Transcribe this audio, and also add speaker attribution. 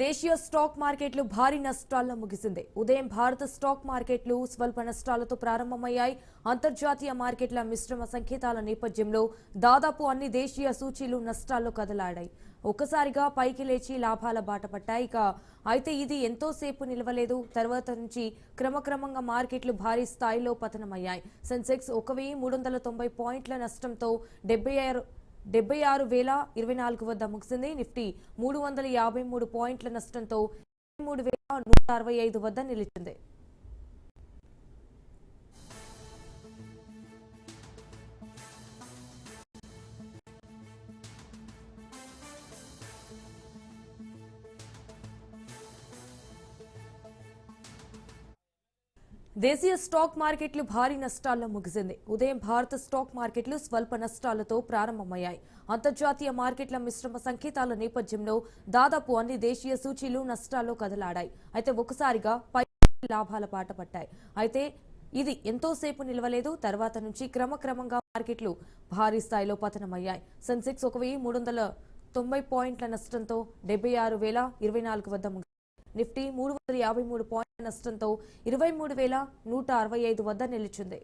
Speaker 1: దేశీయ స్టాక్ మార్కెట్లు భారీ నష్టాల్లో ముగిసింది. ఉదయం భారత స్టాక్ మార్కెట్లు స్వల్ప నష్టాలతో ప్రారంభమయ్యాయి. అంతర్జాతీయ మార్కెట్ల మిశ్రమ సంకేతాల నేపథ్యంలో దాదాపు అన్ని దేశీయ సూచీలు నష్టాల్లో కదలాడాయి. ఒక్కసారిగా పైకి లేచి లాభాల బాట పట్టాయి. అయితే ఇది ఎంతోసేపు నిలవలేదు. తర్వాత నుంచి క్రమక్రమంగా మార్కెట్లు భారీ స్థాయిలో పతనమయ్యాయి. సెన్సెక్స్ 1390 పాయింట్ల నష్టంతో 76,024 వద్ద ముగిసింది. నిఫ్టీ 353 పాయింట్ల నష్టంతో 23,165 వద్ద నిలిచింది. దేశీయ స్టాక్ మార్కెట్లు భారీ నష్టాల్లో ముగిసింది. ఉదయం భారత స్టాక్ మార్కెట్లు స్వల్ప నష్టాలతో ప్రారంభమయ్యాయి. అంతర్జాతీయ మార్కెట్ల మిశ్రమ సంకేతాల నేపథ్యంలో దాదాపు అన్ని దేశీయ సూచీలు నష్టాల్లో కదలాడాయి. అయితే ఒక్కసారిగా పై లాభాల బాట పట్టాయి. అయితే ఇది ఎంతోసేపు నిలవలేదు. తర్వాత నుంచి క్రమక్రమంగా మార్కెట్లు భారీ స్థాయిలో పతనమయ్యాయి. సెన్సెక్స్ 1390 పాయింట్ల నష్టంతో 76,024 వద్ద ముగిసింది. నిఫ్టీ 353 పాయింట్ల నష్టంతో 23,165 వద్ద నిలిచింది.